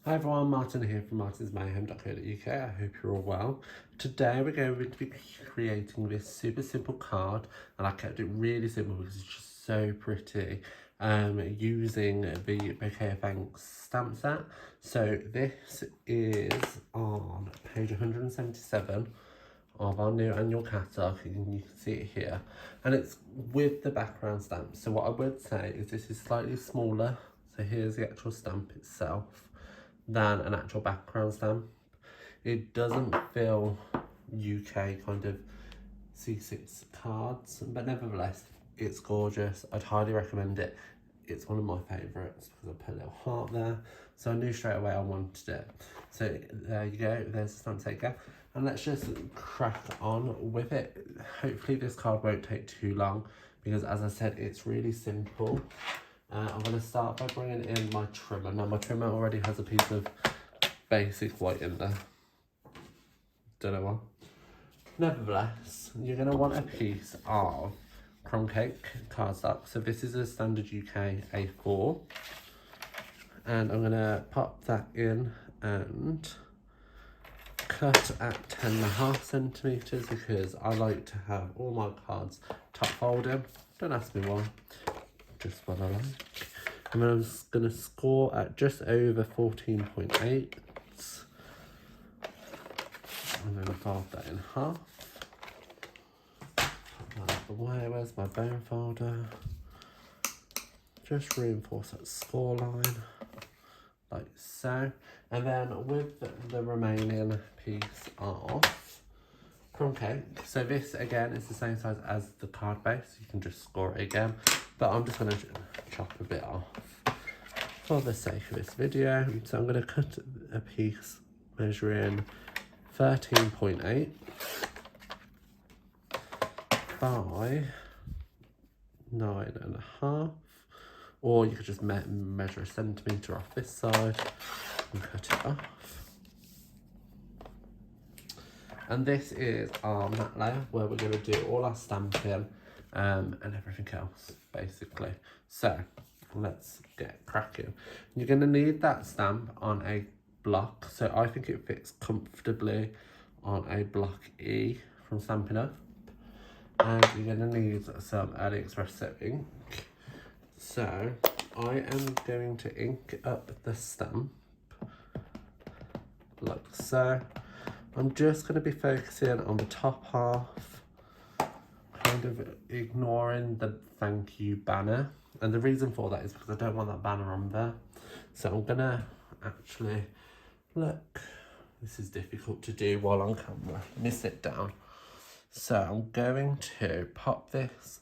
Hi everyone, Martin here from martinsmayhem.co.uk. I hope you're all well. Today we're going to be creating this super simple card, and I kept it really simple because it's just so pretty, using the Bouquet of Thanks stamp set. So this is on page 177 of our new annual catalogue, and you can see it here, and it's with the background stamp. So what I would say is this is slightly smaller, so here's the actual stamp itself, than an actual background stamp. It doesn't feel UK kind of C6 cards, but nevertheless it's gorgeous. I'd highly recommend it. It's one of my favourites because I put a little heart there, so I knew straight away I wanted it. So there you go, there's the stamp taker, and let's just crack on with it. Hopefully this card won't take too long because, as I said, it's really simple. I'm going to start by bringing in my trimmer. Now my trimmer already has a piece of basic white in there. Don't know why. Nevertheless, you're going to want a piece of crumb cake cardstock. So this is a standard UK A4. And I'm going to pop that in and cut at 10.5 centimetres because I like to have all my cards top folded. Don't ask me why. Just what I like. And then I'm just going to score at just over 14.8, and then fold that in half. Put that out the way. Where's my bone folder? Just reinforce that score line like so, and then with the remaining piece of crumb cake, so this again is the same size as the card base, you can just score it again, but I'm just going to chop a bit off for the sake of this video. So I'm going to cut a piece measuring 13.8 by 9.5, or you could just measure a centimetre off this side and cut it off. And this is our matte layer where we're going to do all our stamping and everything else, basically. So let's get cracking. You're going to need that stamp on a block. So I think it fits comfortably on a block E from Stampin' Up. And you're going to need some AliExpress soap ink. So I am going to ink up the stamp like so. I'm just going to be focusing on the top half, kind of ignoring the thank you banner. And the reason for that is because I don't want that banner on there. So I'm going to actually, look, this is difficult to do while on camera. Let me sit down. So I'm going to pop this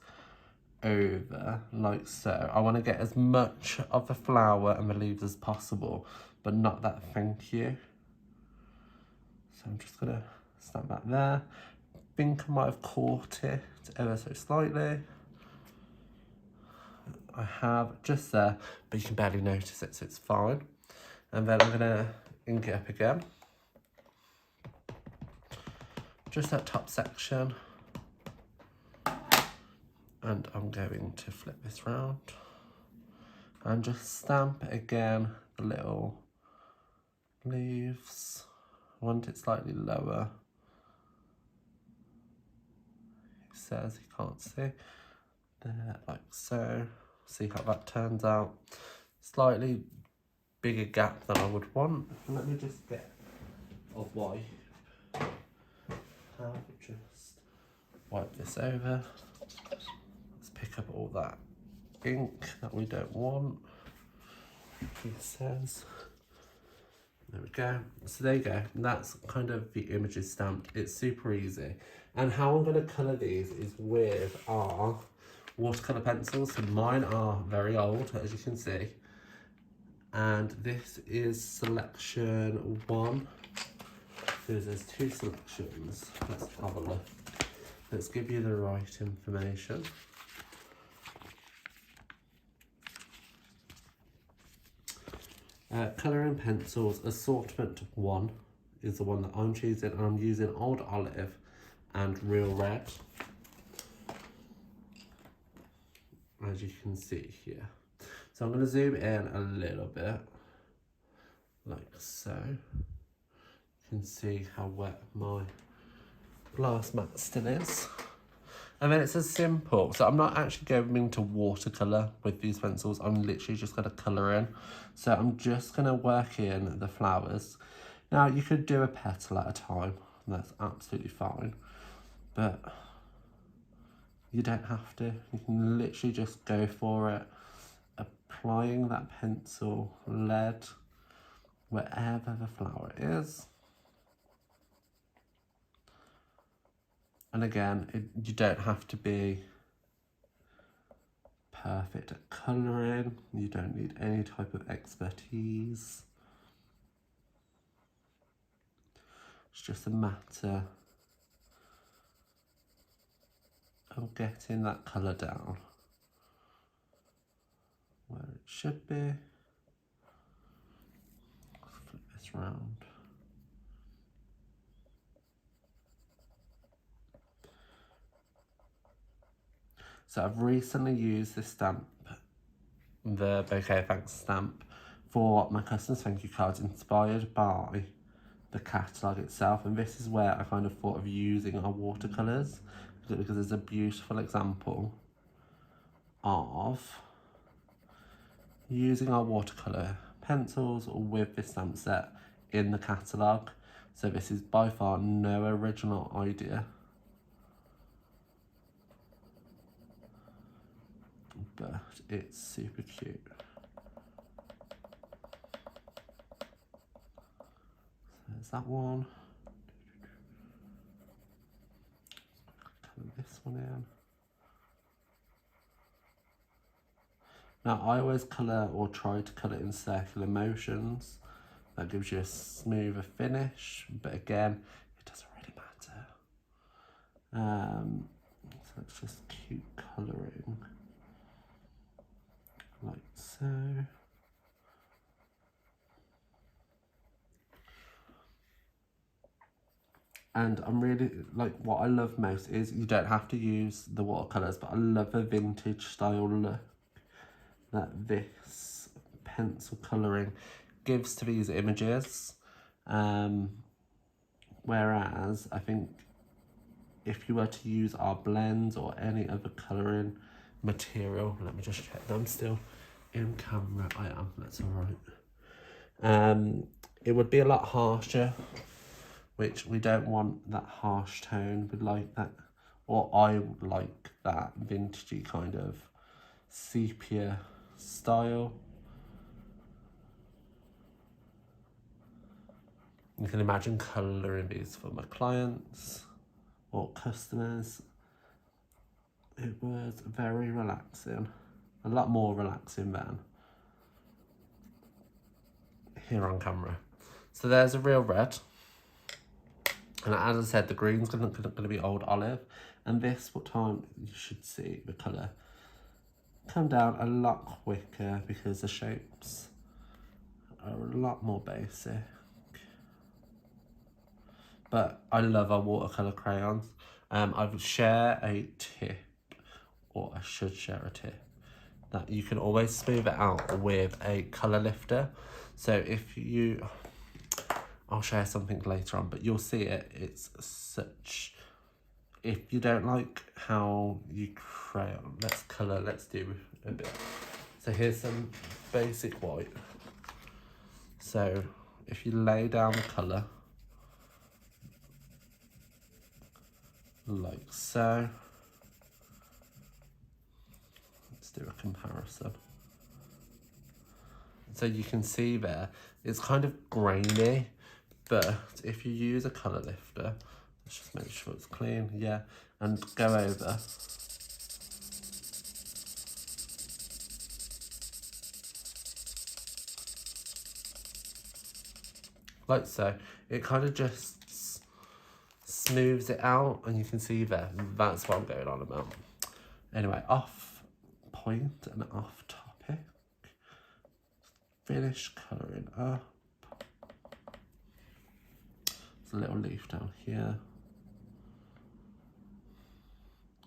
over like so. I want to get as much of the flower and the leaves as possible, but not that thank you. So I'm just going to stamp that there. I think I might have caught it ever so slightly. I have just there, but you can barely notice it, so it's fine. And then I'm going to ink it up again. Just that top section. And I'm going to flip this round and just stamp again the little leaves. I want it slightly lower. It says you can't see. There, like so. See how that turns out. Slightly bigger gap than I would want. Let me just get a wipe. I'll just wipe this over. Let's pick up all that ink that we don't want. It says. There we go. So there you go. That's kind of the images stamped. It's super easy. And how I'm going to colour these is with our watercolour pencils. So mine are very old, as you can see. And this is selection 1. So there's 2 selections. Let's have a look. Let's give you the right information. Colouring pencils, Assortment 1 is the one that I'm choosing, and I'm using Old Olive and Real Red, as you can see here. So I'm going to zoom in a little bit, like so. You can see how wet my glass mat still is. And then it's as simple. So I'm not actually going to watercolour with these pencils. I'm literally just going to colour in. So I'm just going to work in the flowers. Now you could do a petal at a time. That's absolutely fine. But you don't have to. You can literally just go for it. Applying that pencil lead wherever the flower is. And again, you don't have to be perfect at colouring. You don't need any type of expertise. It's just a matter of getting that colour down where it should be. Flip this round. So I've recently used this stamp, the Bouquet Thanks stamp, for my customers' thank you cards, inspired by the catalogue itself. And this is where I kind of thought of using our watercolours, because there's a beautiful example of using our watercolour pencils with this stamp set in the catalogue. So this is by far no original idea, but it's super cute. So there's that one. Colour this one in. Now I always colour or try to colour in circular motions. That gives you a smoother finish, but again, it doesn't really matter. So it's just cute colouring, like so. And I'm really, like, what I love most is you don't have to use the watercolours, but I love a vintage style look that this pencil colouring gives to these images. Whereas I think if you were to use our blends or any other colouring material, let me just check that I'm still in camera. I am, that's alright. It would be a lot harsher, which we don't want that harsh tone. We'd like that, or I would like that vintagey kind of sepia style. You can imagine colouring these for my clients or customers. It was very relaxing, a lot more relaxing than here on camera. So there's a real red, and as I said, the green's going to be old olive, and this time you should see the colour come down a lot quicker because the shapes are a lot more basic. But I love our watercolour crayons. I would share a tip, or I should share a tip, that you can always smooth it out with a colour lifter. So if you, I'll share something later on, but you'll see it, it's such, if you don't like how you crayon, let's do a bit. So here's some basic white. So if you lay down the colour, like so, let's do a comparison. So you can see there, it's kind of grainy, but if you use a colour lifter, let's just make sure it's clean, yeah, and go over. Like so, it kind of just smooths it out, and you can see there, that's what I'm going on about. Anyway, off point and off topic, finish colouring up. There's a little leaf down here.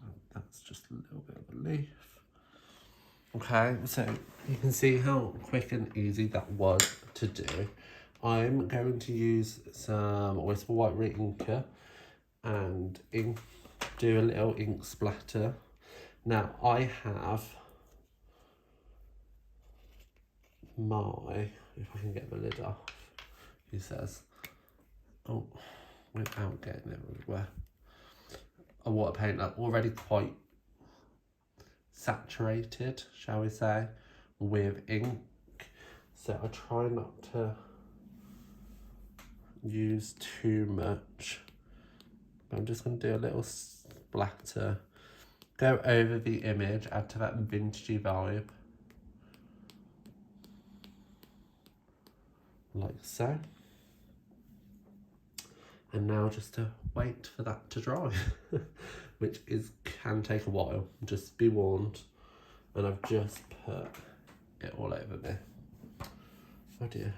And that's just a little bit of a leaf. Okay, so you can see how quick and easy that was to do. I'm going to use some Whisper White Inker and do a little ink splatter. Now I have if I can get the lid off, he says, oh, without getting it everywhere, a water paint that's already quite saturated, shall we say, with ink. So I try not to use too much. I'm just going to do a little splatter, go over the image, add to that vintagey vibe, like so. And now just to wait for that to dry, which can take a while, just be warned. And I've just put it all over me. Oh dear,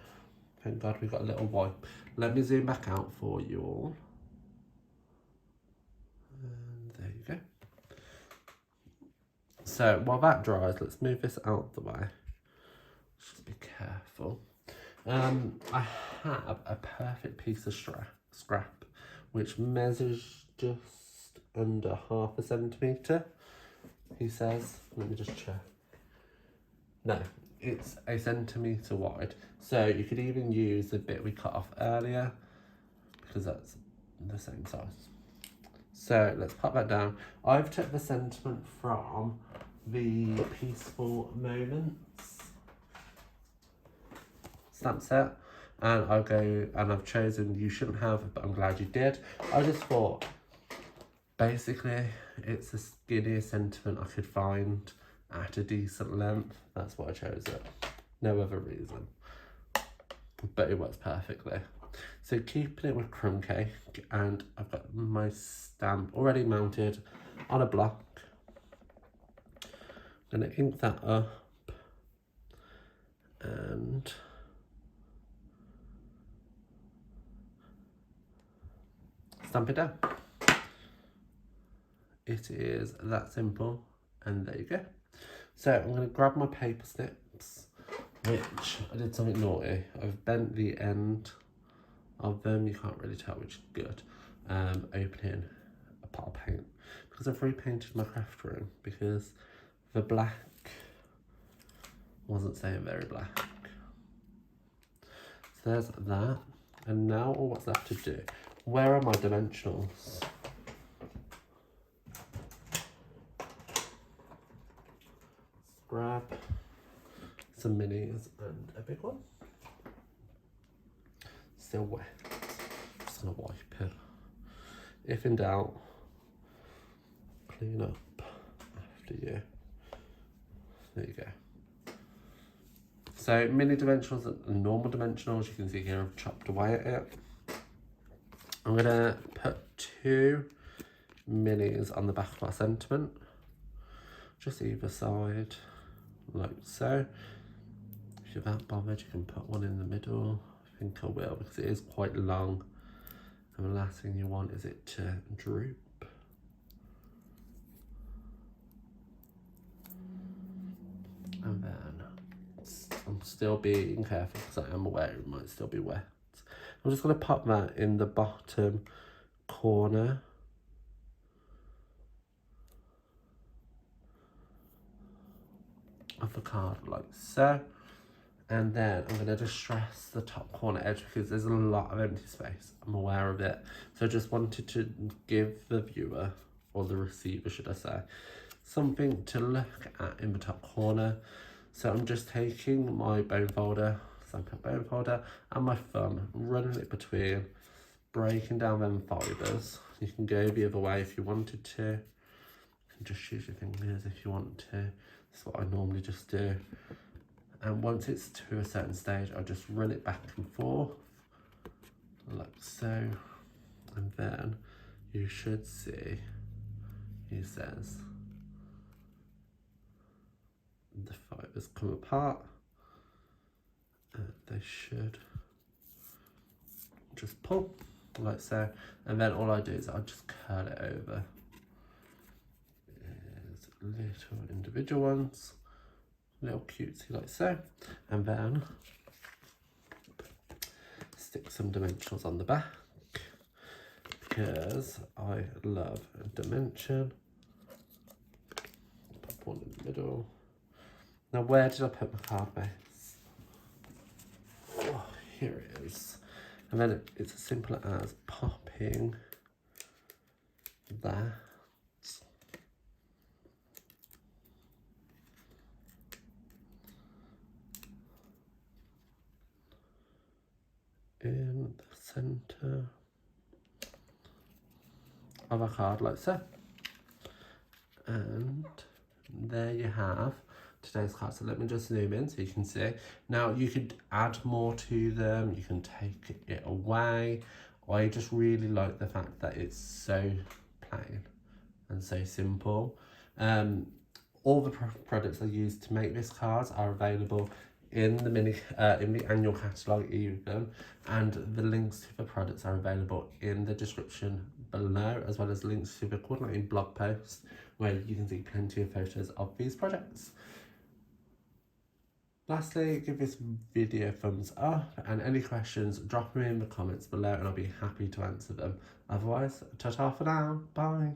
thank God we've got a little wipe. Let me zoom back out for you all. And there you go. So while that dries, let's move this out of the way. Just be careful. I have a perfect piece of scrap which measures just under 1/2 centimetre, he says. Let me just check. No, it's 1 centimetre wide, so you could even use the bit we cut off earlier because that's the same size. So let's pop that down. I've took the sentiment from the Peaceful Moments stamp set, and I've chosen You Shouldn't Have, but I'm glad you did. I just thought basically it's the skinniest sentiment I could find at a decent length. That's why I chose it, no other reason, but it works perfectly. So keeping it with crumb cake, and I've got my stamp already mounted on a block. I'm going to ink that up and stamp it down. It is that simple, and there you go. So I'm going to grab my paper snips, which I did something naughty. I've bent the end of them, you can't really tell which is good, opening a pot of paint, because I've repainted my craft room because the black wasn't staying very black. So there's that, and now all what's left to do, where are my dimensionals? Grab some minis and a big one. Still wet. Just gonna wipe it. If in doubt, clean up after you. There you go. So mini dimensionals and normal dimensionals, you can see here I've chopped away at it. I'm gonna put 2 minis on the back of my sentiment, just either side, like so. If you're that bothered, you can put one in the middle. I think I will, because it is quite long, and the last thing you want is it to droop. And then I'm still being careful because I am aware it might still be wet. I'm just going to pop that in the bottom corner. Of the card, like so. And then I'm going to distress the top corner edge because there's a lot of empty space. I'm aware of it. So I just wanted to give the viewer, or the receiver should I say, something to look at in the top corner. So I'm just taking my bone folder, Stampin' bone folder, and my thumb, running it between, breaking down them fibres. You can go the other way if you wanted to. You can just use your fingers if you want to. That's what I normally just do. And once it's to a certain stage, I just run it back and forth, like so. And then you should see, he says, the fibres come apart. They should just pull, like so. And then all I do is I just curl it over. There's little individual ones. Little cutesy like so, and then stick some dimensionals on the back because I love dimension. Pop one in the middle. Now where did I put my card base? Oh, here it is. And then it's as simple as popping that in the centre of a card like so. And there you have today's card. So let me just zoom in so you can see. Now you could add more to them, you can take it away. I just really like the fact that it's so plain and so simple. All the products I used to make this card are available in the in the annual catalogue even, and the links to the products are available in the description below, as well as links to the coordinating blog post where you can see plenty of photos of these products. Lastly, give this video a thumbs up, and any questions drop them in the comments below and I'll be happy to answer them. Otherwise, ta-ta for now, bye.